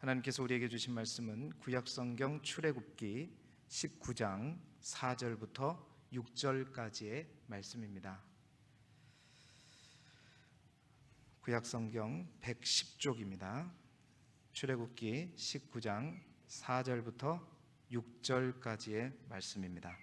하나님께서 우리에게 주신 말씀은 구약성경 출애굽기 19장 4절부터 6절까지의 말씀입니다. 구약성경 110쪽입니다. 출애굽기 19장 4절부터 6절까지의 말씀입니다.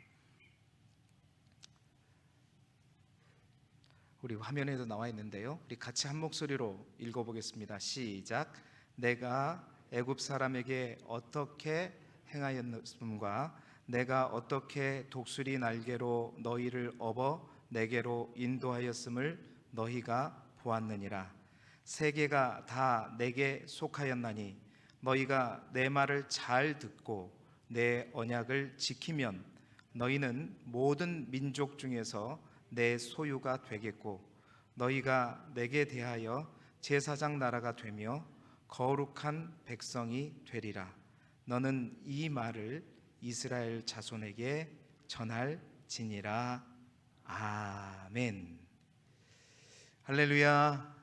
우리 화면에도 나와 있는데요, 우리 같이 한 목소리로 읽어보겠습니다. 시작. 내가 애굽 사람에게 어떻게 행하였음과 내가 어떻게 독수리 날개로 너희를 업어 내게로 인도하였음을 너희가 보았느니라. 세계가 다 내게 속하였나니 너희가 내 말을 잘 듣고 내 언약을 지키면 너희는 모든 민족 중에서 내 소유가 되겠고 너희가 내게 대하여 제사장 나라가 되며 거룩한 백성이 되리라. 너는 이 말을 이스라엘 자손에게 전할지니라. 아멘. 할렐루야.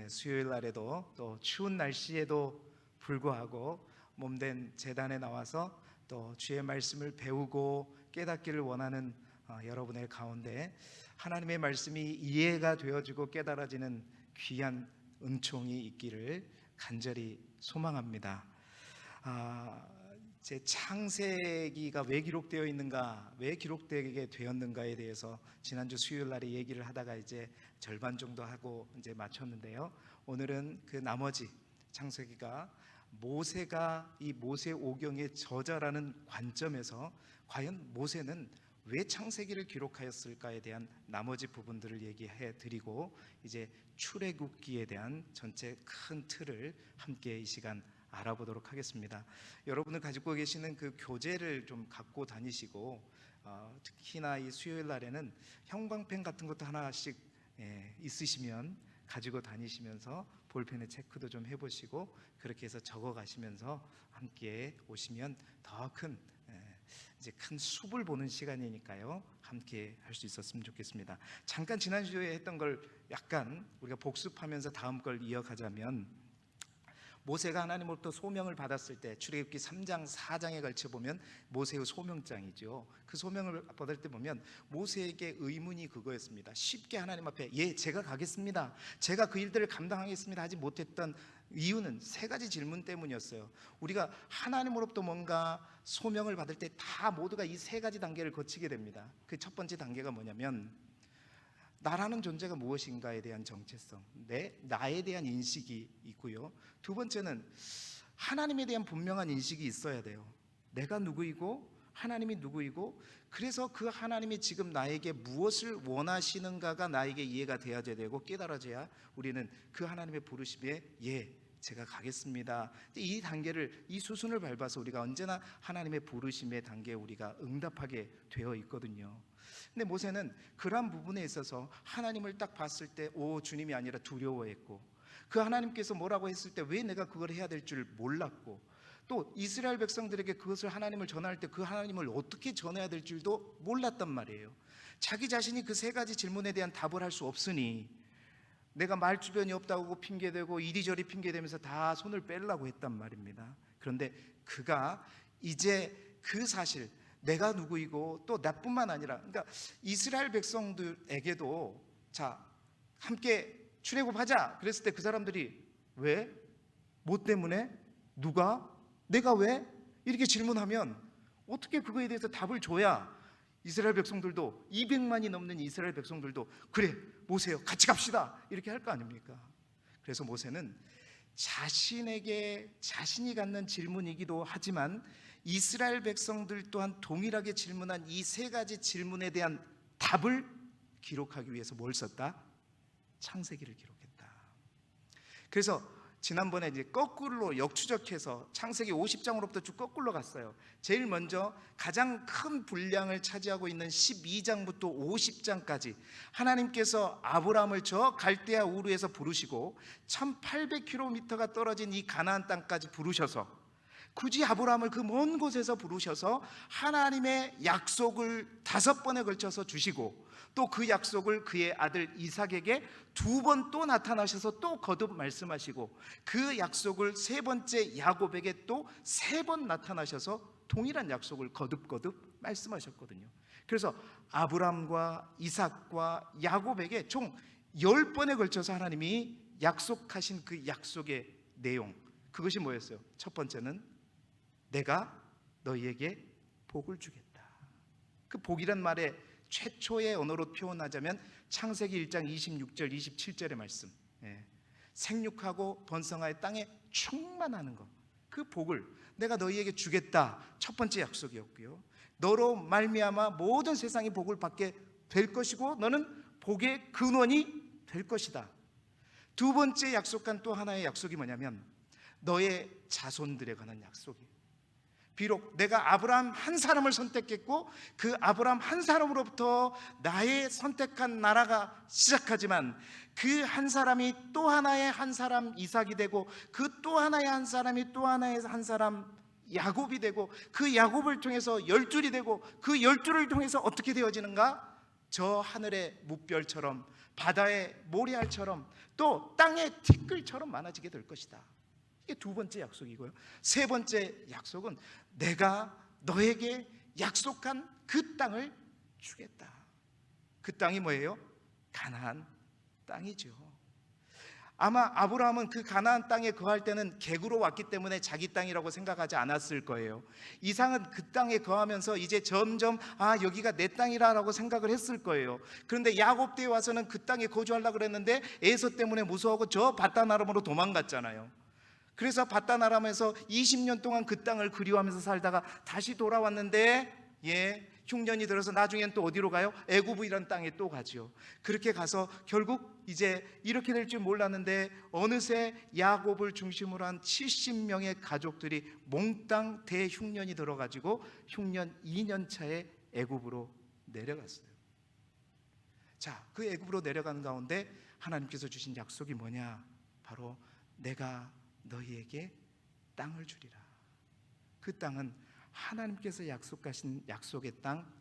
수요일 날에도 또 추운 날씨에도 불구하고 몸된 제단에 나와서 또 주의 말씀을 배우고 깨닫기를 원하는 여러분의 가운데 하나님의 말씀이 이해가 되어지고 깨달아지는 귀한 은총이 있기를 간절히 소망합니다. 제 창세기가 왜 기록되어 있는가, 왜 기록되게 되었는가에 대해서 지난주 수요일 날에 얘기를 하다가 이제 절반 정도 하고 이제 마쳤는데요. 오늘은 그 나머지 창세기가 모세가 이 모세 오경의 저자라는 관점에서 과연 모세는 왜 창세기를 기록하였을까에 대한 나머지 부분들을 얘기해 드리고 이제 출애굽기에 대한 전체 큰 틀을 함께 이 시간 알아보도록 하겠습니다. 여러분은 가지고 계시는 그 교재를 좀 갖고 다니시고 특히나 이 수요일 날에는 형광펜 같은 것도 하나씩 있으시면 가지고 다니시면서 볼펜에 체크도 좀 해보시고 그렇게 해서 적어 가시면서 함께 오시면 더 큰 이제 큰 숲을 보는 시간이니까요, 함께 할 수 있었으면 좋겠습니다. 잠깐 지난주에 했던 걸 약간 우리가 복습하면서 다음 걸 이어가자면, 모세가 하나님으로부터 소명을 받았을 때 출애굽기 3장 4장에 걸쳐 보면 모세의 소명장이죠. 그 소명을 받을 때 보면 모세에게 의문이 그거였습니다. 쉽게 하나님 앞에 제가 가겠습니다, 제가 그 일들을 감당하겠습니다 하지 못했던 이유는 세 가지 질문 때문이었어요. 우리가 하나님으로부터 뭔가 소명을 받을 때 다 모두가 이 세 가지 단계를 거치게 됩니다. 그 첫 번째 단계가 뭐냐면 나라는 존재가 무엇인가에 대한 정체성, 나에 대한 인식이 있고요. 두 번째는 하나님에 대한 분명한 인식이 있어야 돼요. 내가 누구이고 하나님이 누구이고, 그래서 그 하나님이 지금 나에게 무엇을 원하시는가가 나에게 이해가 되어야 되고 깨달아져야 우리는 그 하나님의 부르심에 제가 가겠습니다, 이 단계를, 이 수순을 밟아서 우리가 언제나 하나님의 부르심의 단계에 우리가 응답하게 되어 있거든요. 근데 모세는 그러한 부분에 있어서 하나님을 딱 봤을 때 주님이 아니라 두려워했고, 그 하나님께서 뭐라고 했을 때 왜 내가 그걸 해야 될 줄 몰랐고, 또 이스라엘 백성들에게 그것을 하나님을 전할 때 그 하나님을 어떻게 전해야 될 줄도 몰랐단 말이에요. 자기 자신이 그 세 가지 질문에 대한 답을 할 수 없으니 내가 말 주변이 없다고 핑계대고 이리저리 핑계대면서 다 손을 빼려고 했단 말입니다. 그런데 그가 이제 그 사실, 내가 누구이고 또 나뿐만 아니라, 그러니까 이스라엘 백성들에게도 함께 출애굽하자 그랬을 때 그 사람들이 왜? 뭐 때문에? 누가? 내가 왜? 이렇게 질문하면 어떻게 그거에 대해서 답을 줘야 이스라엘 백성들도, 200만이 넘는 이스라엘 백성들도 그래 모세요 같이 갑시다 이렇게 할 거 아닙니까? 그래서 모세는 자신에게 자신이 갖는 질문이기도 하지만 이스라엘 백성들 또한 동일하게 질문한 이 세 가지 질문에 대한 답을 기록하기 위해서 뭘 썼다? 창세기를 기록했다. 그래서 지난번에 이제 거꾸로 역추적해서 창세기 50장으로부터 쭉 거꾸로 갔어요. 제일 먼저 가장 큰 분량을 차지하고 있는 12장부터 50장까지 하나님께서 아브라함을 저 갈대아 우르에서 부르시고 1800km가 떨어진 이 가나안 땅까지 부르셔서 굳이 아브라함을 그 먼 곳에서 부르셔서 하나님의 약속을 5번에 걸쳐서 주시고, 또 그 약속을 그의 아들 이삭에게 2번 또 나타나셔서 또 거듭 말씀하시고, 그 약속을 3번째 야곱에게 또 3번 나타나셔서 동일한 약속을 거듭 말씀하셨거든요. 그래서 아브라함과 이삭과 야곱에게 총 10번에 걸쳐서 하나님이 약속하신 그 약속의 내용, 그것이 뭐였어요? 첫 번째는 내가 너희에게 복을 주겠다. 그 복이란 말의 최초의 언어로 표현하자면 창세기 1장 26절 27절의 말씀, 생육하고 번성하여 땅에 충만하는 것, 그 복을 내가 너희에게 주겠다. 첫 번째 약속이었고요. 너로 말미암아 모든 세상이 복을 받게 될 것이고 너는 복의 근원이 될 것이다. 2번째 약속한 또 하나의 약속이 뭐냐면 너의 자손들에 관한 약속이에요. 비록 내가 아브라함 한 사람을 선택했고 그 아브라함 한 사람으로부터 나의 선택한 나라가 시작하지만, 그 한 사람이 또 하나의 한 사람 이삭이 되고, 그 또 하나의 한 사람이 또 하나의 한 사람 야곱이 되고, 그 야곱을 통해서 12이 되고, 그 12를 통해서 어떻게 되어지는가? 저 하늘의 뭇별처럼, 바다의 모래알처럼, 또 땅의 티끌처럼 많아지게 될 것이다. 이게 2번째 약속이고요. 3번째 약속은 내가 너에게 약속한 그 땅을 주겠다. 그 땅이 뭐예요? 가나안 땅이죠. 아마 아브라함은 그 가나안 땅에 거할 때는 객으로 왔기 때문에 자기 땅이라고 생각하지 않았을 거예요. 이삭은 그 땅에 거하면서 이제 점점 여기가 내 땅이라고 생각을 했을 거예요. 그런데 야곱 때에 와서는 그 땅에 거주하려고 그랬는데 에서 때문에 무서워하고 저 바단 아람으로 도망갔잖아요. 그래서 바단 아람에서 20년 동안 그 땅을 그리워하면서 살다가 다시 돌아왔는데, 흉년이 들어서 나중엔 또 어디로 가요? 애굽이라는 땅에 또 가죠. 그렇게 가서 결국 이제 이렇게 될 줄 몰랐는데 어느새 야곱을 중심으로 한 70명의 가족들이 몽땅 대흉년이 들어가지고 흉년 2년 차에 애굽으로 내려갔어요. 자, 그 애굽으로 내려가는 가운데 하나님께서 주신 약속이 뭐냐? 바로 내가 너희에게 땅을 주리라. 그 땅은 하나님께서 약속하신 약속의 땅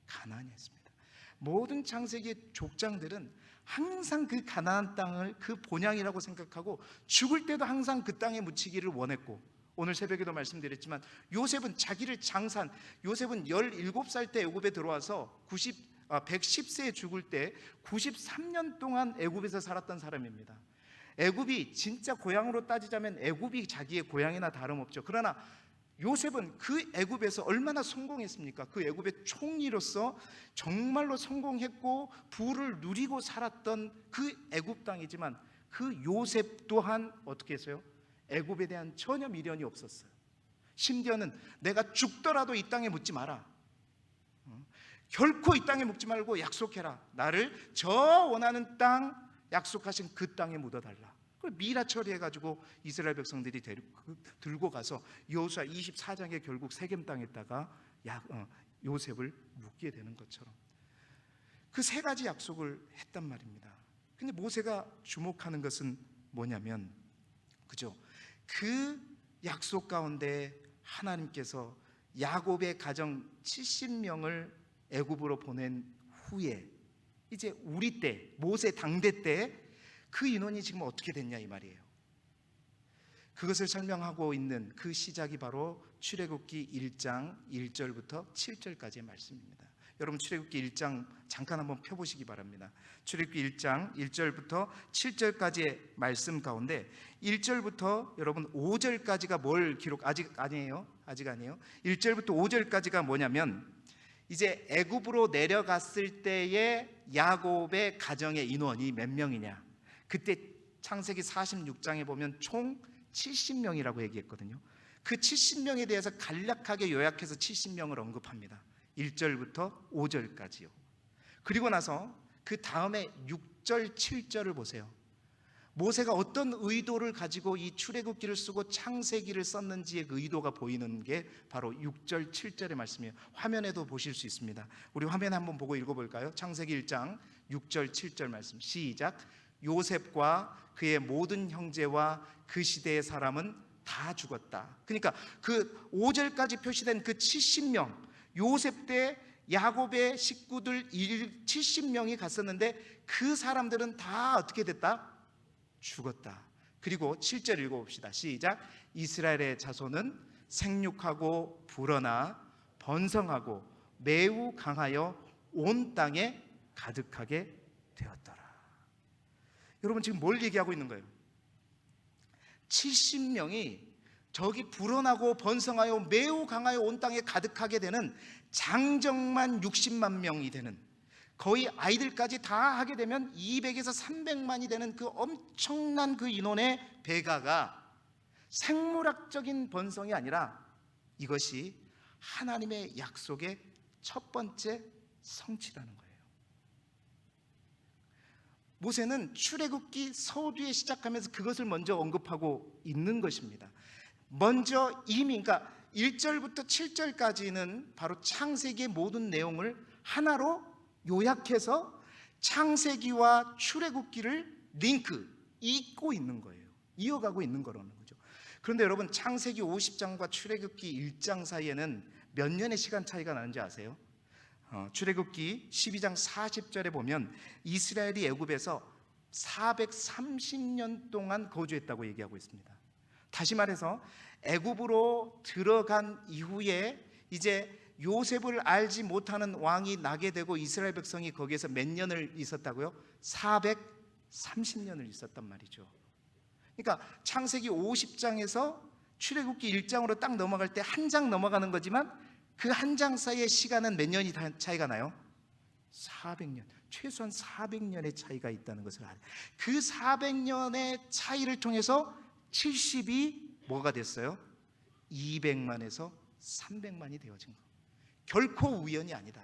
가나안이었습니다. 모든 창세기의 족장들은 항상 그 가나안 땅을 그 본향이라고 생각하고 죽을 때도 항상 그 땅에 묻히기를 원했고, 오늘 새벽에도 말씀드렸지만 요셉은 자기를 요셉은 17살 때 애굽에 들어와서 110세에 죽을 때 93년 동안 애굽에서 살았던 사람입니다. 애굽이 진짜 고향으로 따지자면 애굽이 자기의 고향이나 다름없죠. 그러나 요셉은 그 애굽에서 얼마나 성공했습니까? 그 애굽의 총리로서 정말로 성공했고 부를 누리고 살았던 그 애굽 땅이지만, 그 요셉 또한 어떻게 했어요? 애굽에 대한 전혀 미련이 없었어요. 심지어는 내가 죽더라도 이 땅에 묻지 마라, 결코 이 땅에 묻지 말고 약속해라, 나를 저 원하는 땅, 약속하신 그 땅에 묻어달라. 그걸 미라 처리해가지고 이스라엘 백성들이 들고 가서 여호수아 24장에 결국 세겜 땅에다가 요셉을 묻게 되는 것처럼 그 3가지 약속을 했단 말입니다. 근데 모세가 주목하는 것은 뭐냐면, 그죠? 그 약속 가운데 하나님께서 야곱의 가정 70명을 애굽으로 보낸 후에 이제 우리 때, 모세 당대 때 그 인원이 지금 어떻게 됐냐 이 말이에요. 그것을 설명하고 있는 그 시작이 바로 출애굽기 1장 1절부터 7절까지의 말씀입니다. 여러분 출애굽기 1장 잠깐 한번 펴보시기 바랍니다. 출애굽기 1장 1절부터 7절까지의 말씀 가운데 1절부터 여러분 5절까지가 뭘 아직 아니에요. 1절부터 5절까지가 뭐냐면, 이제 애굽으로 내려갔을 때의 야곱의 가정의 인원이 몇 명이냐, 그때 창세기 46장에 보면 총 70명이라고 얘기했거든요. 그 70명에 대해서 간략하게 요약해서 70명을 언급합니다. 1절부터 5절까지요. 그리고 나서 그 다음에 6절 7절을 보세요. 모세가 어떤 의도를 가지고 이 출애굽기를 쓰고 창세기를 썼는지의 그 의도가 보이는 게 바로 6절 7절의 말씀이에요. 화면에도 보실 수 있습니다. 우리 화면 한번 보고 읽어볼까요? 창세기 1장 6절 7절 말씀 시작. 요셉과 그의 모든 형제와 그 시대의 사람은 다 죽었다. 그러니까 그 5절까지 표시된 그 70명, 요셉 때 야곱의 식구들 70명이 갔었는데 그 사람들은 다 어떻게 됐다? 죽었다. 그리고 7절 읽어봅시다. 시작. 이스라엘의 자손은 생육하고 불어나 번성하고 매우 강하여 온 땅에 가득하게 되었더라. 여러분 지금 뭘 얘기하고 있는 거예요? 70명이 저기 불어나고 번성하여 매우 강하여 온 땅에 가득하게 되는 장정만 60만 명이 되는, 거의 아이들까지 다 하게 되면 200에서 300만이 되는 그 엄청난 그 인원의 배가가 생물학적인 번성이 아니라 이것이 하나님의 약속의 첫 번째 성취라는 거예요. 모세는 출애굽기 서두에 시작하면서 그것을 먼저 언급하고 있는 것입니다. 먼저 이미, 그러니까 1절부터 7절까지는 바로 창세기의 모든 내용을 하나로 요약해서 창세기와 출애굽기를 잇고 있는 거예요. 이어가고 있는 거라는 거죠. 그런데 여러분, 창세기 50장과 출애굽기 1장 사이에는 몇 년의 시간 차이가 나는지 아세요? 출애굽기 12장 40절에 보면 이스라엘이 애굽에서 430년 동안 거주했다고 얘기하고 있습니다. 다시 말해서 애굽으로 들어간 이후에 이제 요셉을 알지 못하는 왕이 나게 되고 이스라엘 백성이 거기에서 몇 년을 있었다고요? 430년을 있었단 말이죠. 그러니까 창세기 50장에서 출애굽기 1장으로 딱 넘어갈 때 한 장 넘어가는 거지만 그 한 장 사이의 시간은 몇 년이 차이가 나요? 400년. 최소한 400년의 차이가 있다는 것을 알아요. 그 400년의 차이를 통해서 70이 뭐가 됐어요? 200만에서 300만이 되어진 거. 결코 우연이 아니다.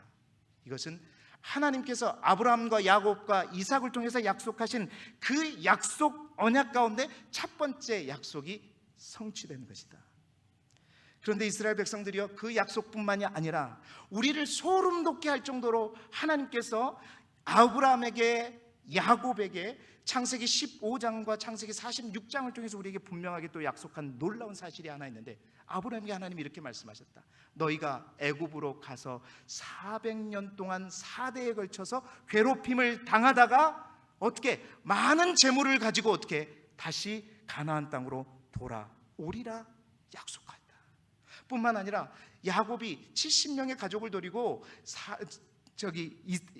이것은 하나님께서 아브라함과 야곱과 이삭을 통해서 약속하신 그 약속 언약 가운데 첫 번째 약속이 성취되는 것이다. 그런데 이스라엘 백성들이요, 그 약속뿐만이 아니라 우리를 소름 돋게 할 정도로 하나님께서 아브라함에게, 야곱에게 창세기 15장과 창세기 46장을 통해서 우리에게 분명하게 또 약속한 놀라운 사실이 하나 있는데, 아브라함에게 하나님이 이렇게 말씀하셨다. 너희가 애굽으로 가서 400년 동안 4대에 걸쳐서 괴롭힘을 당하다가 어떻게 많은 재물을 가지고 어떻게 다시 가나안 땅으로 돌아오리라 약속하였다. 뿐만 아니라 야곱이 70명의 가족을 데리고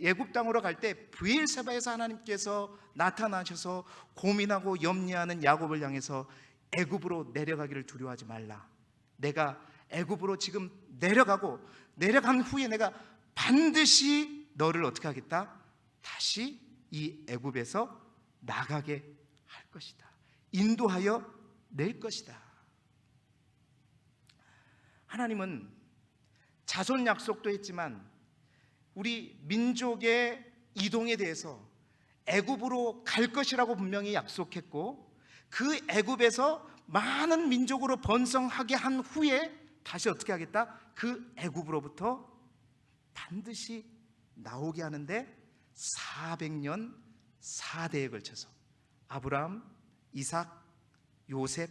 애굽 땅으로 갈 때 브엘세바에서 하나님께서 나타나셔서 고민하고 염려하는 야곱을 향해서 애굽으로 내려가기를 두려워하지 말라. 내가 애굽으로 지금 내려간 후에 내가 반드시 너를 어떻게 하겠다? 다시 이 애굽에서 나가게 할 것이다. 인도하여 낼 것이다. 하나님은 자손 약속도 했지만 우리 민족의 이동에 대해서 애굽으로 갈 것이라고 분명히 약속했고, 그 애굽에서 많은 민족으로 번성하게 한 후에 다시 어떻게 하겠다? 그 애굽으로부터 반드시 나오게 하는데 400년 4대에 걸쳐서 아브라함, 이삭, 요셉,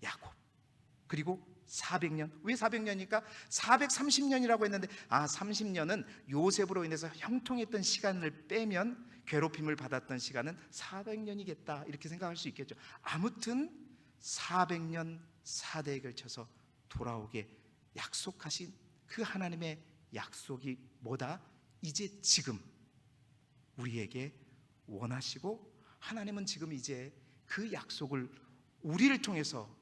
야곱, 그리고 400년. 왜 400년이니까 430년이라고 했는데 30년은 요셉으로 인해서 형통했던 시간을 빼면 괴롭힘을 받았던 시간은 400년이겠다 이렇게 생각할 수 있겠죠. 아무튼 400년 4대에 걸쳐서 돌아오게 약속하신 그 하나님의 약속이 뭐다? 이제 지금 우리에게 원하시고, 하나님은 지금 이제 그 약속을 우리를 통해서,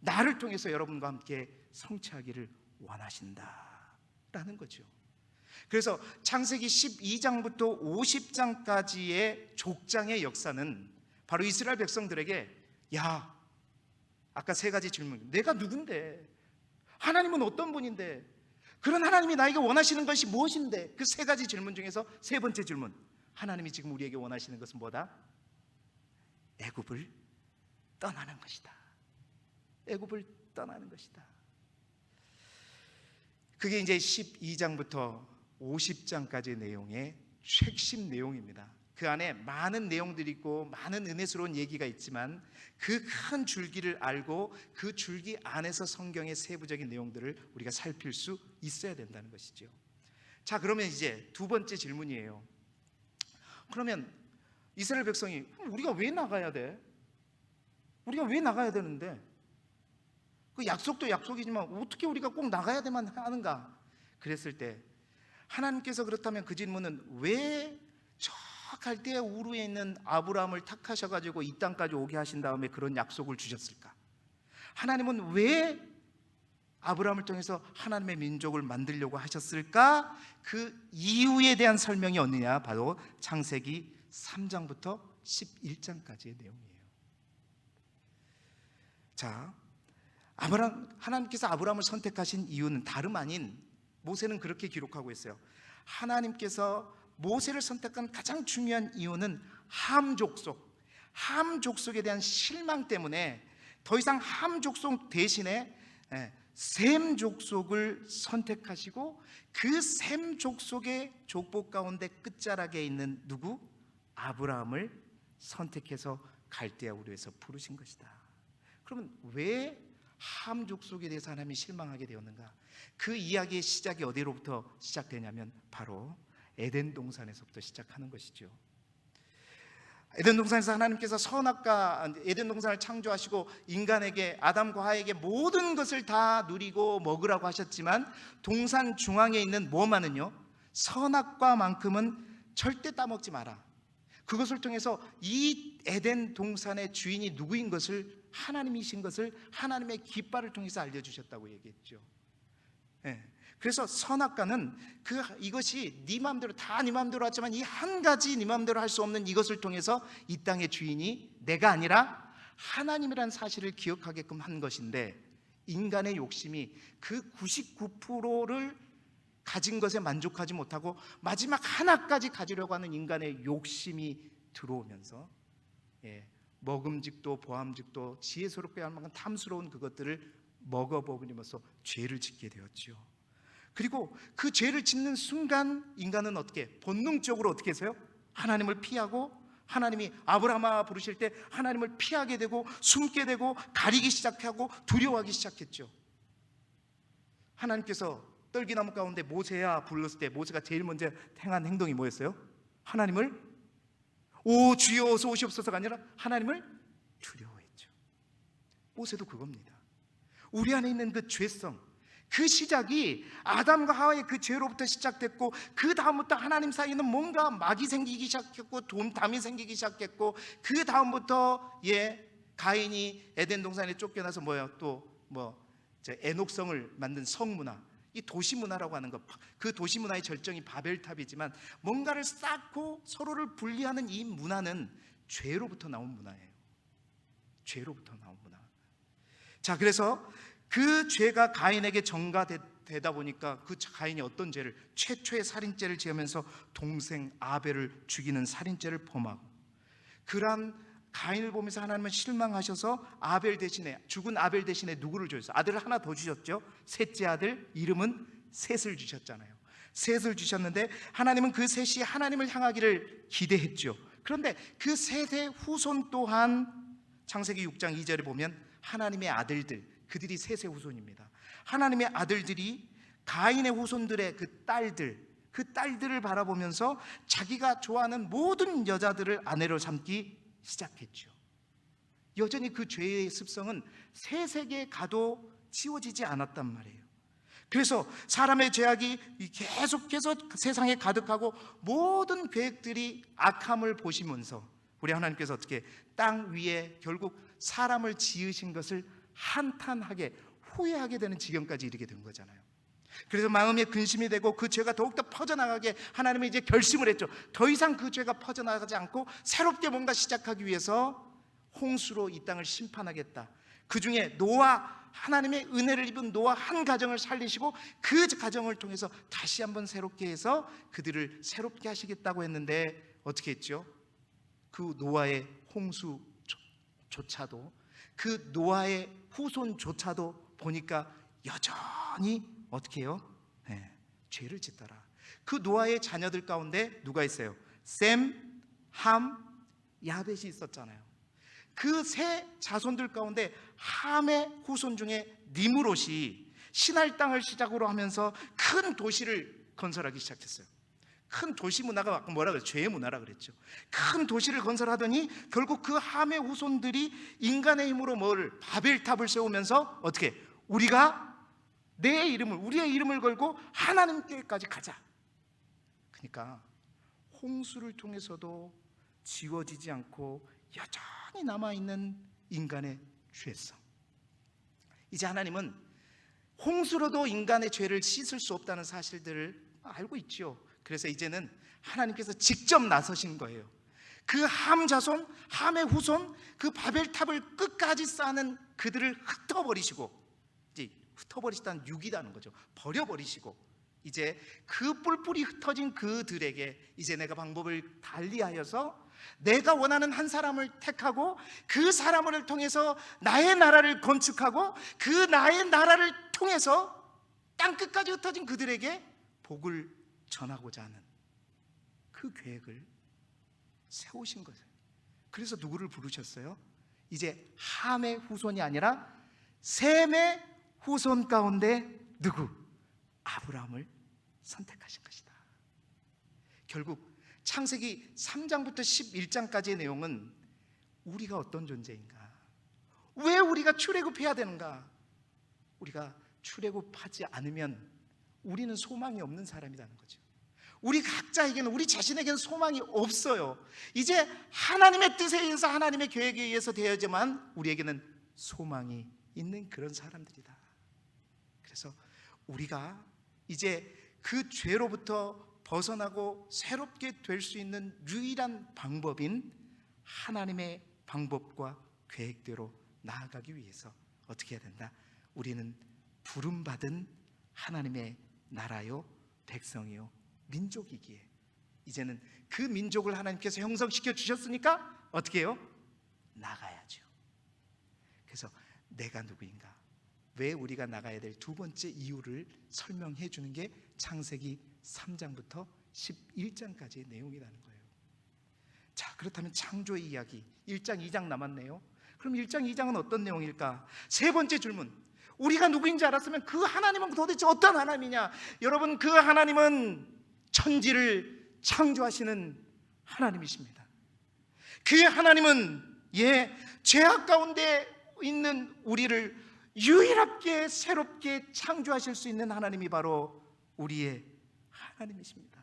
나를 통해서 여러분과 함께 성취하기를 원하신다라는 거죠. 그래서 창세기 12장부터 50장까지의 족장의 역사는 바로 이스라엘 백성들에게, 야, 아까 세 가지 질문, 내가 누군데, 하나님은 어떤 분인데, 그런 하나님이 나에게 원하시는 것이 무엇인데, 그 세 가지 질문 중에서 세 번째 질문, 하나님이 지금 우리에게 원하시는 것은 뭐다? 애굽을 떠나는 것이다. 애굽을 떠나는 것이다. 그게 이제 12장부터 50장까지의 내용의 핵심 내용입니다. 그 안에 많은 내용들이 있고 많은 은혜스러운 얘기가 있지만 그 큰 줄기를 알고 그 줄기 안에서 성경의 세부적인 내용들을 우리가 살필 수 있어야 된다는 것이죠. 자, 그러면 이제 두 번째 질문이에요. 그러면 이스라엘 백성이 우리가 왜 나가야 돼? 우리가 왜 나가야 되는데? 그 약속도 약속이지만 어떻게 우리가 꼭 나가야 되만 하는가? 그랬을 때 하나님께서 그렇다면 그 질문은 왜 저 갈대아 우르에 있는 아브라함을 택하셔가지고 이 땅까지 오게 하신 다음에 그런 약속을 주셨을까? 하나님은 왜 아브라함을 통해서 하나님의 민족을 만들려고 하셨을까? 그 이유에 대한 설명이 어디냐? 바로 창세기 3장부터 11장까지의 내용이에요. 자, 하나님께서 아브라함을 선택하신 이유는 다름 아닌, 모세는 그렇게 기록하고 있어요. 하나님께서 모세를 선택한 가장 중요한 이유는 함 족속에 대한 실망 때문에 더 이상 함 족속 대신에 셈 족속을 선택하시고 그 셈 족속의 족보 가운데 끝자락에 있는 누구? 아브라함을 선택해서 갈대아 우르에서 부르신 것이다. 그러면 왜 함 족속에 대해서 하나님이 실망하게 되었는가? 그 이야기의 시작이 어디로부터 시작되냐면 바로 에덴 동산에서부터 시작하는 것이죠. 에덴 동산에서 하나님께서 선악과 에덴 동산을 창조하시고 인간에게, 아담과 하에게 모든 것을 다 누리고 먹으라고 하셨지만 동산 중앙에 있는 뭐만은요, 선악과만큼은 절대 따먹지 마라. 그것을 통해서 이 에덴 동산의 주인이 누구인 것을, 하나님이신 것을 하나님의 깃발을 통해서 알려주셨다고 얘기했죠. 그래서 선악과는 이것이 네 마음대로, 다 네 마음대로 하지만 이 한 가지 네 마음대로 할 수 없는 이것을 통해서 이 땅의 주인이 내가 아니라 하나님이라는 사실을 기억하게끔 한 것인데, 인간의 욕심이 그 99%를 가진 것에 만족하지 못하고 마지막 하나까지 가지려고 하는 인간의 욕심이 들어오면서 먹음직도 보암직도 지혜스럽게 할 만큼 탐스러운 그것들을 먹어버리면서 죄를 짓게 되었죠. 그리고 그 죄를 짓는 순간 인간은 어떻게, 본능적으로 어떻게 해서요? 하나님을 피하고, 하나님이 아브라함아 부르실 때 하나님을 피하게 되고 숨게 되고 가리기 시작하고 두려워하기 시작했죠. 하나님께서 떨기나무 가운데 모세야 불렀을 때 모세가 제일 먼저 행한 행동이 뭐였어요? 하나님을 오 주여 어서 오시옵소서가 아니라 하나님을 두려워했죠. 모세도 그겁니다. 우리 안에 있는 그 죄성, 그 시작이 아담과 하와의 그 죄로부터 시작됐고, 그 다음부터 하나님 사이에는 뭔가 막이 생기기 시작했고 담이 생기기 시작했고, 그 다음부터 가인이 에덴 동산에 쫓겨나서 에녹성을 만든 성문화, 이 도시문화라고 하는 것, 그 도시문화의 절정이 바벨탑이지만 뭔가를 쌓고 서로를 분리하는 이 문화는 죄로부터 나온 문화예요. 죄로부터 나온 문화. 자, 그래서 그 죄가 가인에게 전가되다 보니까 그 가인이 어떤 죄를, 최초의 살인죄를 지으면서 동생 아벨을 죽이는 살인죄를 범하고, 그러한 가인을 보면서 하나님은 실망하셔서 죽은 아벨 대신에 누구를 주셨어요? 아들을 하나 더 주셨죠. 셋째 아들, 이름은 셋을 주셨잖아요. 셋을 주셨는데 하나님은 그 셋이 하나님을 향하기를 기대했죠. 그런데 그 셋의 후손 또한 창세기 6장 2절에 보면 하나님의 아들들, 그들이 셋의 후손입니다. 하나님의 아들들이 가인의 후손들의 그 딸들을 바라보면서 자기가 좋아하는 모든 여자들을 아내로 삼기 시작했죠. 여전히 그 죄의 습성은 세세기에 가도 지워지지 않았단 말이에요. 그래서 사람의 죄악이 계속해서 세상에 가득하고 모든 계획들이 악함을 보시면서 우리 하나님께서 어떻게 땅 위에 결국 사람을 지으신 것을 한탄하게 후회하게 되는 지경까지 이르게 된 거잖아요. 그래서 마음에 근심이 되고 그 죄가 더욱더 퍼져나가게 하나님이 이제 결심을 했죠. 더 이상 그 죄가 퍼져나가지 않고 새롭게 뭔가 시작하기 위해서 홍수로 이 땅을 심판하겠다. 그 중에 하나님의 은혜를 입은 노아 한 가정을 살리시고 그 가정을 통해서 다시 한번 새롭게 해서 그들을 새롭게 하시겠다고 했는데 어떻게 했죠? 그 노아의 홍수조차도, 그 노아의 후손조차도 보니까 여전히 어떻게 해요? 죄를 짓더라. 그 노아의 자녀들 가운데 누가 있어요? 셈, 함, 야벳이 있었잖아요. 그 세 자손들 가운데 함의 후손 중에 니므롯이 신할 땅을 시작으로 하면서 큰 도시를 건설하기 시작했어요. 큰 도시 문화가 아까 뭐라 그랬죠? 죄의 문화라 그랬죠. 큰 도시를 건설하더니 결국 그 함의 후손들이 인간의 힘으로 뭘 바벨탑을 세우면서 어떻게 우리가 우리의 이름을 걸고 하나님께까지 가자. 그러니까 홍수를 통해서도 지워지지 않고 여전히 남아있는 인간의 죄성. 이제 하나님은 홍수로도 인간의 죄를 씻을 수 없다는 사실들을 알고 있죠. 그래서 이제는 하나님께서 직접 나서신 거예요. 그 함 자손, 함의 후손, 그 바벨탑을 끝까지 쌓는 그들을 흩어버리시고, 이제 흩어버리시다는 육이라는 거죠. 버려버리시고, 이제 그 뿔뿔이 흩어진 그들에게 이제 내가 방법을 달리하여서 내가 원하는 한 사람을 택하고 그 사람을 통해서 나의 나라를 건축하고 그 나의 나라를 통해서 땅 끝까지 흩어진 그들에게 복을 전하고자 하는 그 계획을 세우신 거예요. 그래서 누구를 부르셨어요? 이제 함의 후손이 아니라 셈의 후손 가운데 누구? 아브라함을 선택하신 것이다. 결국 창세기 3장부터 11장까지의 내용은 우리가 어떤 존재인가? 왜 우리가 출애굽해야 되는가? 우리가 출애굽하지 않으면 우리는 소망이 없는 사람이라는 거죠. 우리 각자에게는, 우리 자신에게는 소망이 없어요. 이제 하나님의 뜻에 의해서, 하나님의 계획에 의해서 되어야지만 우리에게는 소망이 있는 그런 사람들이다. 그래서 우리가 이제 그 죄로부터 벗어나고 새롭게 될 수 있는 유일한 방법인 하나님의 방법과 계획대로 나아가기 위해서 어떻게 해야 된다? 우리는 부름받은 하나님의 나라요, 백성이요, 민족이기에 이제는 그 민족을 하나님께서 형성시켜 주셨으니까 어떻게 해요? 나가야죠. 그래서 내가 누구인가? 왜 우리가 나가야 될 두 번째 이유를 설명해 주는 게 창세기 3장부터 11장까지의 내용이라는 거예요. 자, 그렇다면 창조의 이야기 1장 2장 남았네요. 그럼 1장 2장은 어떤 내용일까? 세 번째 질문, 우리가 누구인지 알았으면 그 하나님은 도대체 어떤 하나님이냐? 여러분, 그 하나님은 천지를 창조하시는 하나님이십니다. 그 하나님은 죄악 가운데 있는 우리를 유일하게 새롭게 창조하실 수 있는 하나님이 바로 우리의 하나님이십니다.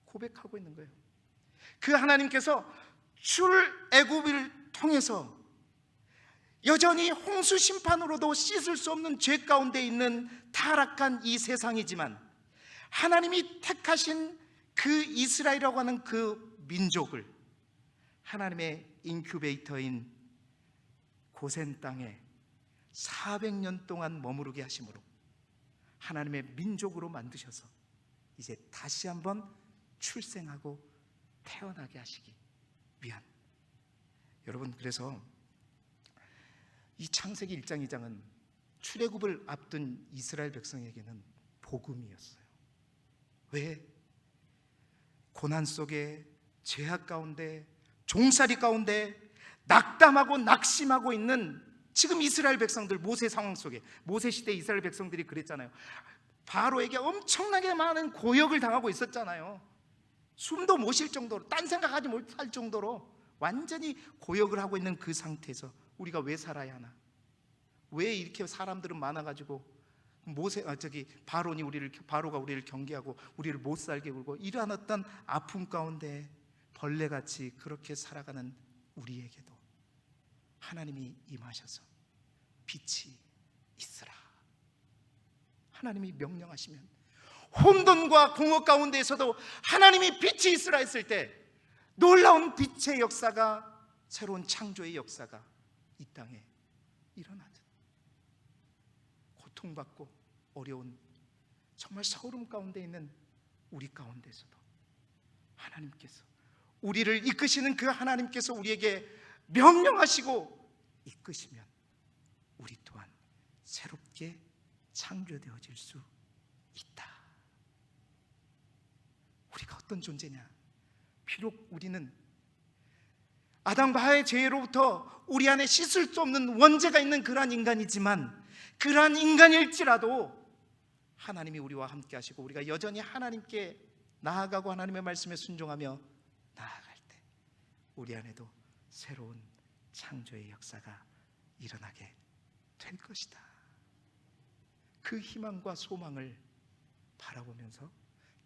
고백하고 있는 거예요. 그 하나님께서 출애굽을 통해서 여전히 홍수 심판으로도 씻을 수 없는 죄 가운데 있는 타락한 이 세상이지만 하나님이 택하신 그 이스라엘이라고 하는 그 민족을 하나님의 인큐베이터인 고센 땅에 400년 동안 머무르게 하심으로 하나님의 민족으로 만드셔서 이제 다시 한번 출생하고 태어나게 하시기 위한, 여러분, 그래서 이 창세기 1장 2장은 출애굽을 앞둔 이스라엘 백성에게는 복음이었어요. 왜? 고난 속에, 죄악 가운데, 종살이 가운데 낙담하고 낙심하고 있는 지금 이스라엘 백성들, 모세 상황 속에, 모세 시대 이스라엘 백성들이 그랬잖아요. 바로에게 엄청나게 많은 고역을 당하고 있었잖아요. 숨도 못 쉴 정도로, 딴 생각하지 못할 정도로 완전히 고역을 하고 있는 그 상태에서 우리가 왜 살아야 하나? 왜 이렇게 사람들은 많아가지고 바로가 우리를 경계하고 우리를 못 살게 굴고 이러한 어떤 아픔 가운데 벌레같이 그렇게 살아가는 우리에게도 하나님이 임하셔서 빛이 있으라, 하나님이 명령하시면 혼돈과 공허 가운데에서도 하나님이 빛이 있으라 했을 때 놀라운 빛의 역사가, 새로운 창조의 역사가 이 땅에 일어나듯, 고통받고 어려운 정말 서름 가운데 있는 우리 가운데서도 하나님께서, 우리를 이끄시는 그 하나님께서 우리에게 명령하시고 이끄시면 우리 또한 새롭게 창조되어질 수 있다. 우리가 어떤 존재냐? 비록 우리는 아담과 하와의 죄로부터 우리 안에 씻을 수 없는 원죄가 있는 그러한 인간이지만, 그러한 인간일지라도 하나님이 우리와 함께 하시고 우리가 여전히 하나님께 나아가고 하나님의 말씀에 순종하며 나아갈 때 우리 안에도 새로운 창조의 역사가 일어나게 될 것이다. 그 희망과 소망을 바라보면서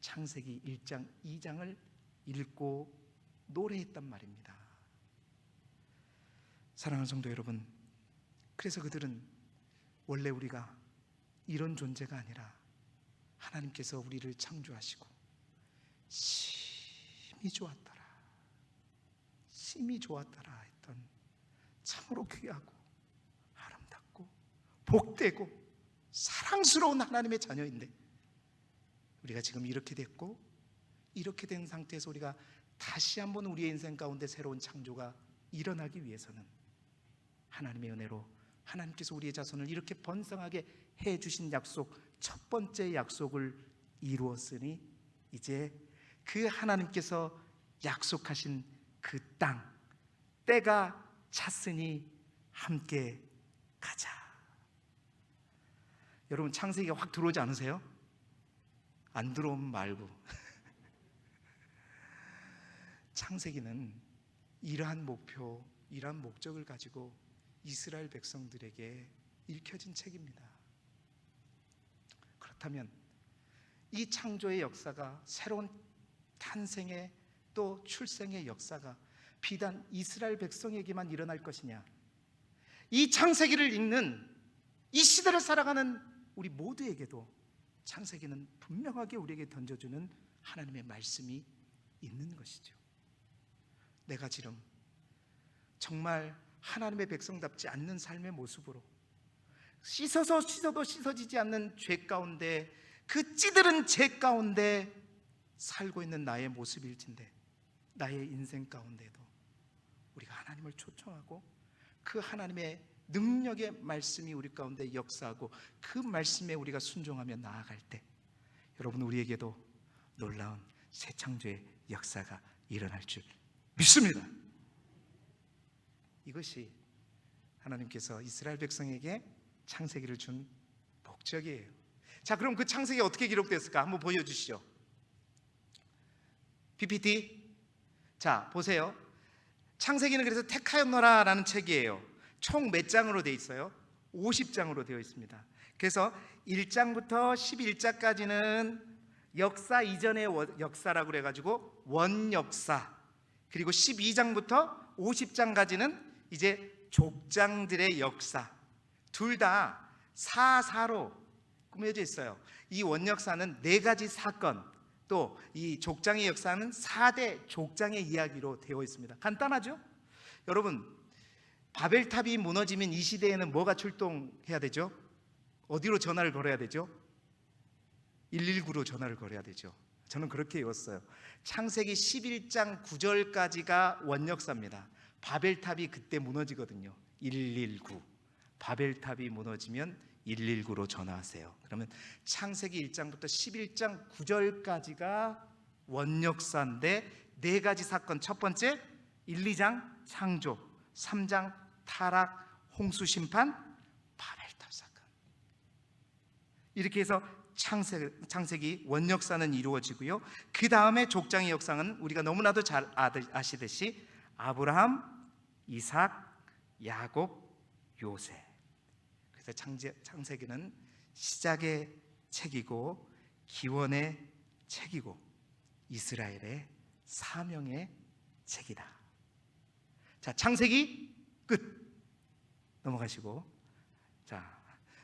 창세기 1장 2장을 읽고 노래했단 말입니다. 사랑하는 성도 여러분, 그래서 그들은 원래 우리가 이런 존재가 아니라 하나님께서 우리를 창조하시고 심히 좋았더라, 심히 좋았더라 했던 참으로 귀하고 아름답고 복되고 사랑스러운 하나님의 자녀인데, 우리가 지금 이렇게 됐고 이렇게 된 상태에서 우리가 다시 한번 우리의 인생 가운데 새로운 창조가 일어나기 위해서는 하나님의 은혜로 하나님께서 우리의 자손을 이렇게 번성하게 해주신 약속, 첫 번째 약속을 이루었으니 이제 그 하나님께서 약속하신 그 땅, 때가 찼으니 함께 가자. 여러분, 창세기가 확 들어오지 않으세요? 안 들어오면 말고. 창세기는 이러한 목표, 이러한 목적을 가지고 이스라엘 백성들에게 읽혀진 책입니다. 그렇다면 이 창조의 역사가, 새로운 탄생의 또 출생의 역사가 비단 이스라엘 백성에게만 일어날 것이냐? 이 창세기를 읽는, 이 시대를 살아가는 우리 모두에게도 창세기는 분명하게 우리에게 던져주는 하나님의 말씀이 있는 것이죠. 내가 지금 정말 하나님의 백성답지 않는 삶의 모습으로 씻어도 씻어지지 않는 죄 가운데, 그 찌들은 죄 가운데 살고 있는 나의 모습일진데, 나의 인생 가운데도 우리가 하나님을 초청하고 그 하나님의 능력의 말씀이 우리 가운데 역사하고 그 말씀에 우리가 순종하며 나아갈 때, 여러분, 우리에게도 놀라운 새 창조의 역사가 일어날 줄 믿습니다. 이것이 하나님께서 이스라엘 백성에게 창세기를 준 목적이에요. 자, 그럼 그 창세기 어떻게 기록됐을까? 한번 보여주시죠. PPT. 자, 보세요. 창세기는 그래서 택하였노라라는 책이에요. 총 몇 장으로 되어 있어요? 50장으로 되어 있습니다. 그래서 1장부터 11장까지는 역사 이전의 역사라고 그래가지고 원역사, 그리고 12장부터 50장까지는 이제 족장들의 역사, 둘 다 사사로 꾸며져 있어요. 이 원역사는 4가지 사건, 또 이 족장의 역사는 4대 족장의 이야기로 되어 있습니다. 간단하죠? 여러분, 바벨탑이 무너지면 이 시대에는 뭐가 출동해야 되죠? 어디로 전화를 걸어야 되죠? 119로 전화를 걸어야 되죠. 저는 그렇게 외웠어요. 창세기 11장 9절까지가 원역사입니다. 바벨탑이 그때 무너지거든요. 119. 바벨탑이 무너지면 119로 전화하세요. 그러면 창세기 1장부터 11장 9절까지가 원역사인데 4가지 사건. 첫 번째 1, 2장 창조, 3장 타락, 홍수 심판, 바벨탑 사건. 이렇게 해서 창세기 원역사는 이루어지고요. 그 다음에 족장의 역사는 우리가 너무나도 잘 아시듯이 아브라함, 이삭, 야곱, 요셉. 그래서 창세기는 시작의 책이고 기원의 책이고 이스라엘의 사명의 책이다. 자, 창세기 끝. 넘어가시고, 자,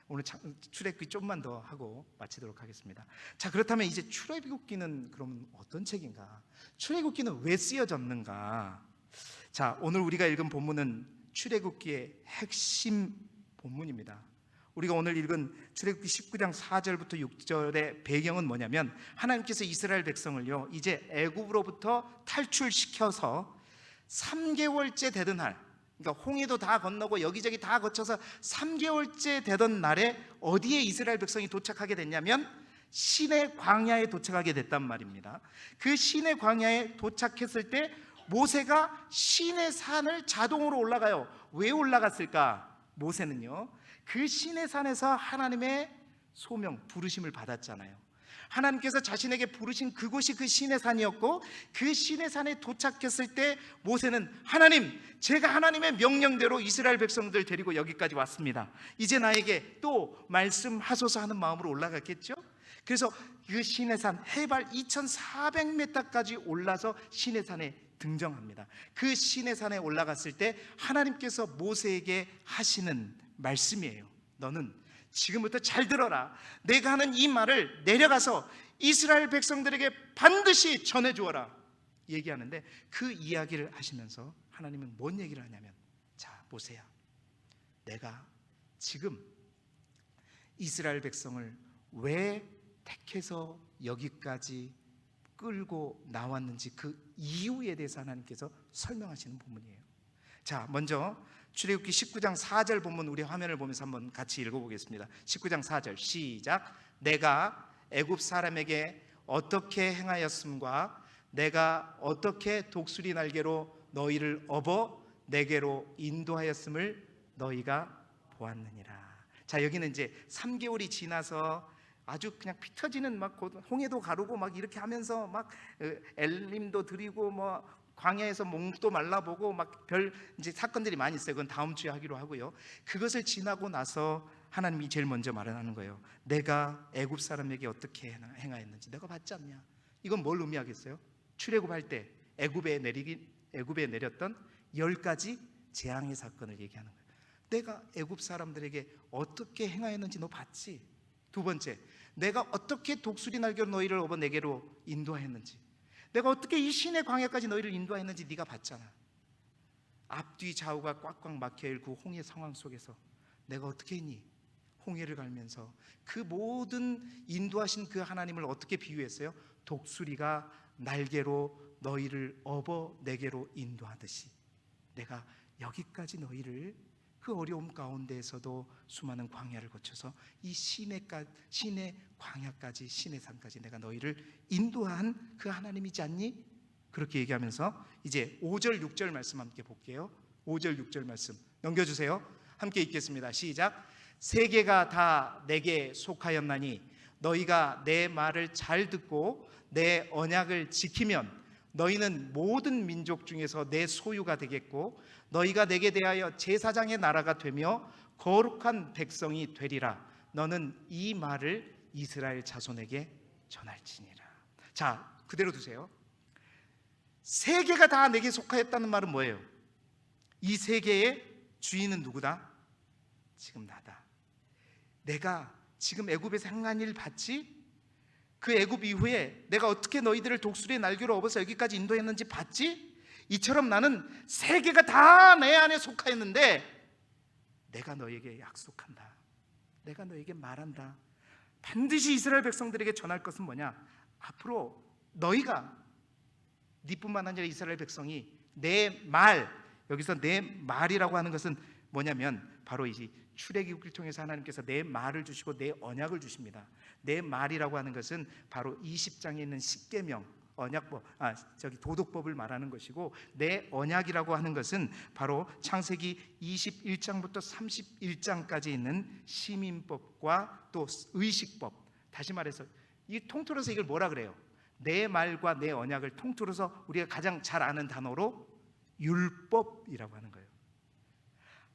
오늘 출애굽기 좀만 더 하고 마치도록 하겠습니다. 자, 그렇다면 이제 출애굽기는 그러면 어떤 책인가? 출애굽기는 왜 쓰여졌는가? 자, 오늘 우리가 읽은 본문은 출애굽기의 핵심 본문입니다. 우리가 오늘 읽은 출애굽기 19장 4절부터 6절의 배경은 뭐냐면, 하나님께서 이스라엘 백성을요, 이제 애굽으로부터 탈출시켜서 3개월째 되던 날, 그러니까 홍해도 다 건너고 여기저기 다 거쳐서 3개월째 되던 날에 어디에 이스라엘 백성이 도착하게 됐냐면 시내 광야에 도착하게 됐단 말입니다. 그 시내 광야에 도착했을 때 모세가 시내 산을 자동으로 올라가요. 왜 올라갔을까? 모세는요, 그 시내 산에서 하나님의 소명, 부르심을 받았잖아요. 하나님께서 자신에게 부르신 그곳이 그 시내 산이었고, 그 시내 산에 도착했을 때 모세는 하나님, 제가 하나님의 명령대로 이스라엘 백성들 데리고 여기까지 왔습니다. 이제 나에게 또 말씀하소서 하는 마음으로 올라갔겠죠. 그래서 그 시내 산 해발 2400m까지 올라서 시내 산에 등정합니다. 그 시내 산에 올라갔을 때 하나님께서 모세에게 하시는 말씀이에요. 너는 지금부터 잘 들어라. 내가 하는 이 말을 내려가서 이스라엘 백성들에게 반드시 전해주어라 얘기하는데, 그 이야기를 하시면서 하나님은 뭔 얘기를 하냐면, 자 모세야, 내가 지금 이스라엘 백성을 왜 택해서 여기까지 끌고 나왔는지 그 이유에 대해서 하나님께서 설명하시는 부분이에요. 자, 먼저 출애굽기 19장 4절 본문 우리 화면을 보면서 한번 같이 읽어보겠습니다. 19장 4절 시작. 내가 애굽 사람에게 어떻게 행하였음과 내가 어떻게 독수리 날개로 너희를 업어 내게로 인도하였음을 너희가 보았느니라. 자, 여기는 이제 3개월이 지나서 아주 그냥 피 터지는 막 홍해도 가르고 막 이렇게 하면서 막 엘림도 드리고 뭐 광야에서 목도 말라보고 막 별 이제 사건들이 많이 있어요. 그건 다음 주에 하기로 하고요. 그것을 지나고 나서 하나님이 제일 먼저 말하는 거예요. 내가 애굽 사람에게 어떻게 행하였는지 내가 봤지 않냐. 이건 뭘 의미하겠어요? 출애굽할 때 애굽에 내렸던 10가지 재앙의 사건을 얘기하는 거예요. 내가 애굽 사람들에게 어떻게 행하였는지 너 봤지? 두 번째, 내가 어떻게 독수리 날개로 너희를 업어 내게로 인도하였는지, 내가 어떻게 이 시내 광야까지 너희를 인도하였는지 네가 봤잖아. 앞뒤 좌우가 꽉꽉 막혀있는 그 홍해 상황 속에서 내가 어떻게 했니? 홍해를 갈면서 그 모든 인도하신 그 하나님을 어떻게 비유했어요? 독수리가 날개로 너희를 업어 내게로 인도하듯이 내가 여기까지 너희를 그 어려움 가운데에서도 수많은 광야를 거쳐서 이 시내 광야까지, 시내 산까지 내가 너희를 인도한 그 하나님이지 않니? 그렇게 얘기하면서 이제 5절 6절 말씀 함께 볼게요. 5절 6절 말씀 넘겨주세요. 함께 읽겠습니다. 시작. 세계가 다 내게 속하였나니 너희가 내 말을 잘 듣고 내 언약을 지키면 너희는 모든 민족 중에서 내 소유가 되겠고 너희가 내게 대하여 제사장의 나라가 되며 거룩한 백성이 되리라. 너는 이 말을 이스라엘 자손에게 전할지니라. 자, 그대로 두세요. 세계가 다 내게 속하였다는 말은 뭐예요? 이 세계의 주인은 누구다? 지금 나다. 내가 지금 애굽에서 행한 일 봤지? 그 애굽 이후에 내가 어떻게 너희들을 독수리의 날개로 업어서 여기까지 인도했는지 봤지? 이처럼 나는 세계가 다 내 안에 속하였는데 내가 너에게 약속한다. 내가 너에게 말한다. 반드시 이스라엘 백성들에게 전할 것은 뭐냐? 앞으로 너희가, 네뿐만 아니라 이스라엘 백성이 내 말, 여기서 내 말이라고 하는 것은 뭐냐면 바로 이 출애굽기를 통해서 하나님께서 내 말을 주시고 내 언약을 주십니다. 내 말이라고 하는 것은 바로 20장에 있는 십계명, 언약법, 도덕법을 말하는 것이고, 내 언약이라고 하는 것은 바로 창세기 21장부터 31장까지 있는 시민법과 또 의식법. 다시 말해서 이 통틀어서 이걸 뭐라 그래요? 내 말과 내 언약을 통틀어서 우리가 가장 잘 아는 단어로 율법이라고 하는 거예요.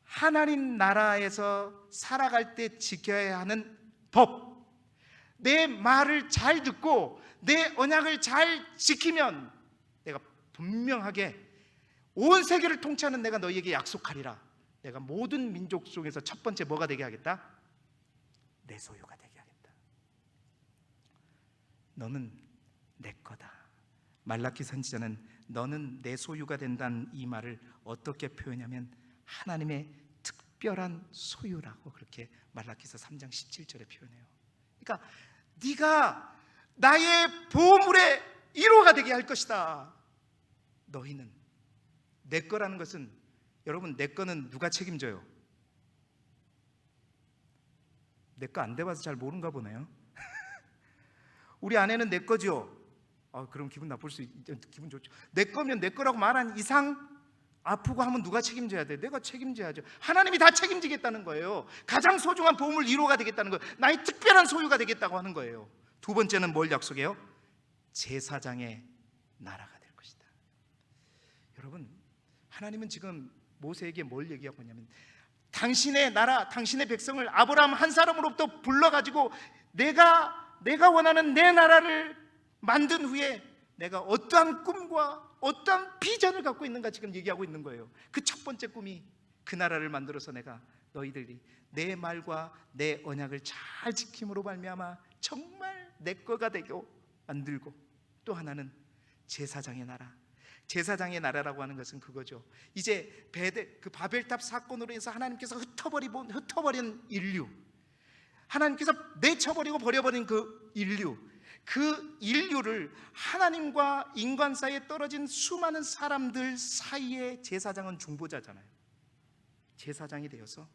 하나님 나라에서 살아갈 때 지켜야 하는 법. 내 말을 잘 듣고 내 언약을 잘 지키면 내가 분명하게 온 세계를 통치하는 내가 너희에게 약속하리라. 내가 모든 민족 속에서 첫 번째 뭐가 되게 하겠다? 내 소유가 되게 하겠다. 너는 내 거다. 말라기 선지자는 너는 내 소유가 된다는 이 말을 어떻게 표현하냐면 하나님의 특별한 소유라고 그렇게 말라기서 3장 17절에 표현해요. 그러니까 네가 나의 보물의 1호가 되게 할 것이다. 너희는 내 거라는 것은, 여러분, 내 거는 누가 책임져요? 내 거 안 돼봐서 잘 모른가 보네요. 우리 아내는 내 거죠. 그럼 기분 나쁠 수 기분 좋죠. 내 거면 내 거라고 말한 이상 아프고 하면 누가 책임져야 돼? 내가 책임져야죠. 하나님이 다 책임지겠다는 거예요. 가장 소중한 보물 1호가 되겠다는 거예요. 나의 특별한 소유가 되겠다고 하는 거예요. 두 번째는 뭘 약속해요? 제사장의 나라가 될 것이다. 여러분, 하나님은 지금 모세에게 뭘 얘기하고 있냐면, 당신의 나라, 당신의 백성을 아브라함 한 사람으로부터 불러가지고 내가 원하는 내 나라를 만든 후에 내가 어떠한 꿈과 어떠한 비전을 갖고 있는가 지금 얘기하고 있는 거예요. 그 첫 번째 꿈이 그 나라를 만들어서 내가 너희들이 내 말과 내 언약을 잘 지킴으로 말미암아 정말 내 거가 되고 만들고, 또 하나는 제사장의 나라. 제사장의 나라라고 하는 것은 그거죠. 이제 그 바벨탑 사건으로 해서 하나님께서 흩어버린 인류, 하나님께서 내쳐버리고 버려버린 그 인류를 하나님과 인간 사이에 떨어진 수많은 사람들 사이에 제사장은 중보자잖아요. 제사장이 되어서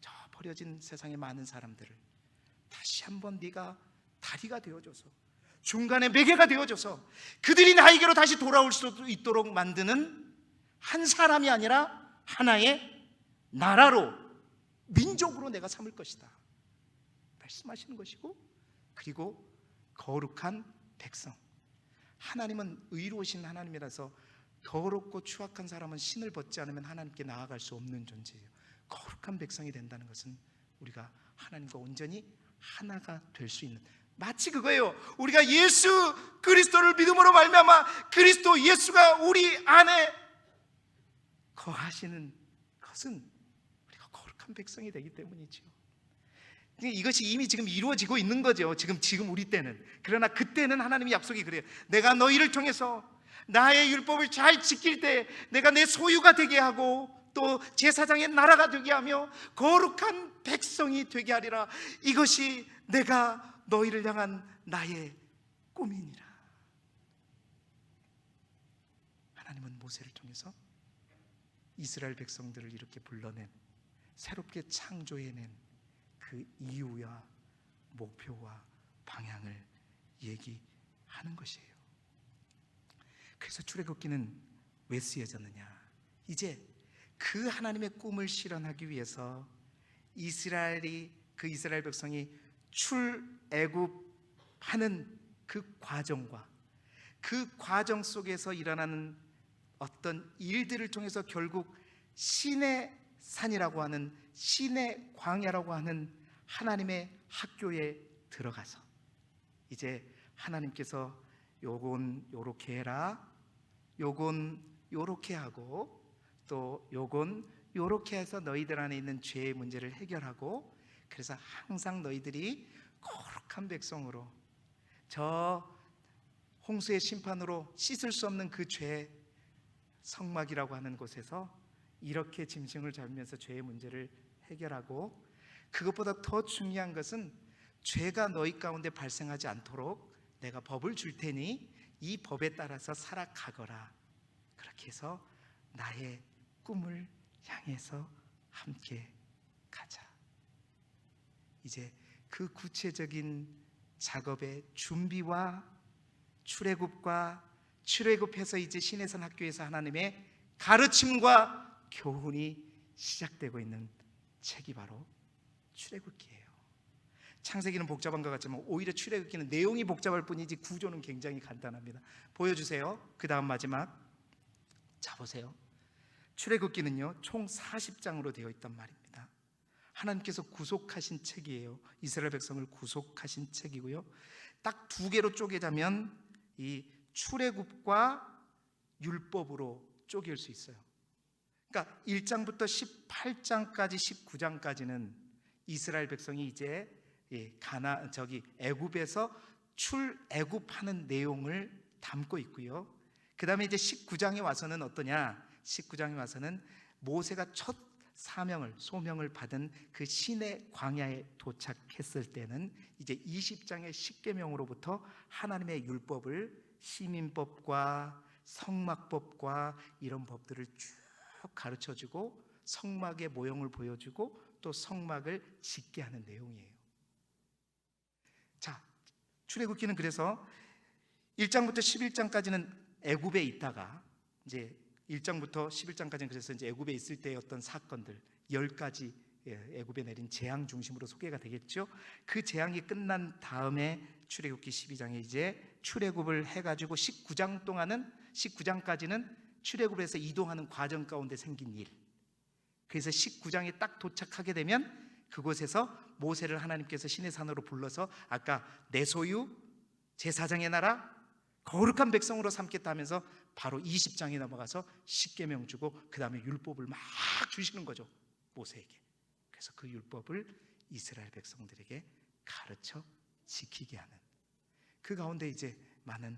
저 버려진 세상의 많은 사람들을 다시 한번 네가 다리가 되어줘서, 중간에 매개가 되어줘서 그들이 나에게로 다시 돌아올 수 있도록 만드는 한 사람이 아니라 하나의 나라로, 민족으로 내가 삼을 것이다 말씀하시는 것이고, 그리고 거룩한 백성. 하나님은 의로우신 하나님이라서 더럽고 추악한 사람은 신을 벗지 않으면 하나님께 나아갈 수 없는 존재예요. 거룩한 백성이 된다는 것은 우리가 하나님과 온전히 하나가 될 수 있는, 마치 그거예요. 우리가 예수 그리스도를 믿음으로 말미암아 그리스도 예수가 우리 안에 거하시는 것은 우리가 거룩한 백성이 되기 때문이죠. 이것이 이미 지금 이루어지고 있는 거죠. 지금 우리 때는. 그러나 그때는 하나님의 약속이 그래요. 내가 너희를 통해서 나의 율법을 잘 지킬 때 내가 내 소유가 되게 하고, 또 제사장의 나라가 되게 하며 거룩한 백성이 되게 하리라. 이것이 내가 너희를 향한 나의 꿈이니라. 하나님은 모세를 통해서 이스라엘 백성들을 이렇게 불러낸, 새롭게 창조해낸 그 이유와 목표와 방향을 얘기하는 것이에요. 그래서 출애굽기는 왜 쓰여졌느냐? 이제 그 하나님의 꿈을 실현하기 위해서 이스라엘 백성이 출애굽하는 그 과정과 그 과정 속에서 일어나는 어떤 일들을 통해서 결국 신의 산이라고 하는, 신의 광야라고 하는 하나님의 학교에 들어가서 이제 하나님께서 요건 요렇게 해라, 요건 요렇게 하고, 또 요건 요렇게 해서 너희들 안에 있는 죄의 문제를 해결하고, 그래서 항상 너희들이 거룩한 백성으로 저 홍수의 심판으로 씻을 수 없는 그 죄, 성막이라고 하는 곳에서 이렇게 짐승을 잡으면서 죄의 문제를 해결하고, 그것보다 더 중요한 것은 죄가 너희 가운데 발생하지 않도록 내가 법을 줄 테니 이 법에 따라서 살아가거라. 그렇게 해서 나의 꿈을 향해서 함께 가자. 이제 그 구체적인 작업의 준비와 출애굽해서 이제 시내산 학교에서 하나님의 가르침과 교훈이 시작되고 있는 책이 바로 출애굽기예요. 창세기는 복잡한 것 같지만 오히려 출애굽기는 내용이 복잡할 뿐이지 구조는 굉장히 간단합니다. 보여주세요. 그 다음 마지막. 자, 보세요. 출애굽기는요 총 40장으로 되어 있단 말입니다. 하나님께서 구속하신 책이에요. 이스라엘 백성을 구속하신 책이고요, 딱 두 개로 쪼개자면 이 출애굽과 율법으로 쪼갤 수 있어요. 그러니까 1장부터 18장까지 19장까지는 이스라엘 백성이 이제 애굽에서 출애굽하는 내용을 담고 있고요, 그 다음에 이제 19장에 와서는 어떠냐? 19장에 와서는 모세가 첫 소명을 받은 그 시내 광야에 도착했을 때는 이제 20장의 십계명으로부터 하나님의 율법을, 시민법과 성막법과 이런 법들을 쭉 가르쳐주고 성막의 모형을 보여주고 또 성막을 짓게 하는 내용이에요. 자, 출애굽기는 그래서 1장부터 11장까지는 애굽에 있다가 이제 1장부터 11장까지는 그래서 이제 애굽에 있을 때의 어떤 사건들 10가지 애굽에 내린 재앙 중심으로 소개가 되겠죠. 그 재앙이 끝난 다음에 출애굽기 12장에 이제 출애굽을 해가지고 19장까지는 출애굽에서 이동하는 과정 가운데 생긴 일. 그래서 19장에 딱 도착하게 되면 그곳에서 모세를 하나님께서 시내산으로 불러서 아까 내 소유 제사장의 나라 거룩한 백성으로 삼겠다 하면서 바로 20장에 넘어가서 십계명 주고 그 다음에 율법을 막 주시는 거죠, 모세에게. 그래서 그 율법을 이스라엘 백성들에게 가르쳐 지키게 하는, 그 가운데 이제 많은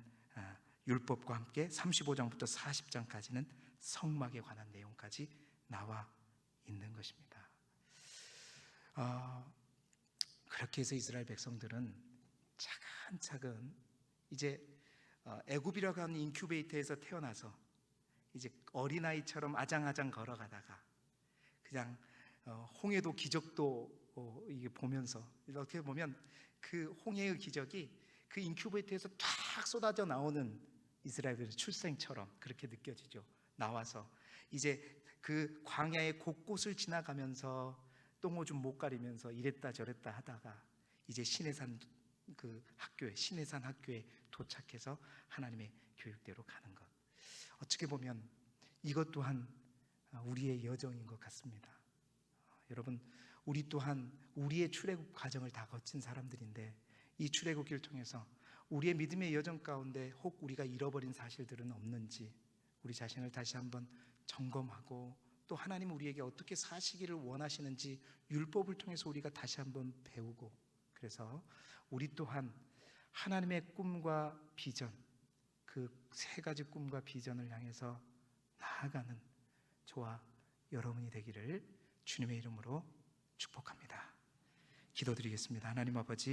율법과 함께 35장부터 40장까지는 성막에 관한 내용까지 나와 있는 것입니다. 그렇게 해서 이스라엘 백성들은 차근차근 이제 애굽이라고 하는 인큐베이터에서 태어나서 이제 어린아이처럼 아장아장 걸어가다가 그냥 홍해도 기적도 이게 보면서 어떻게 보면 그 홍해의 기적이 그 인큐베이터에서 탁 쏟아져 나오는 이스라엘의 출생처럼 그렇게 느껴지죠. 나와서 이제 그 광야의 곳곳을 지나가면서 똥오줌 못 가리면서 이랬다 저랬다 하다가 이제 시내산 학교에 도착해서 하나님의 교육대로 가는 것. 어떻게 보면 이것 또한 우리의 여정인 것 같습니다. 여러분, 우리 또한 우리의 출애굽 과정을 다 거친 사람들인데 이 출애굽기를 통해서 우리의 믿음의 여정 가운데 혹 우리가 잃어버린 사실들은 없는지 우리 자신을 다시 한번 점검하고 또 하나님 우리에게 어떻게 사시기를 원하시는지 율법을 통해서 우리가 다시 한번 배우고, 그래서 우리 또한 하나님의 꿈과 비전, 그 세 가지 꿈과 비전을 향해서 나아가는 저와 여러분이 되기를 주님의 이름으로 축복합니다. 기도드리겠습니다. 하나님 아버지,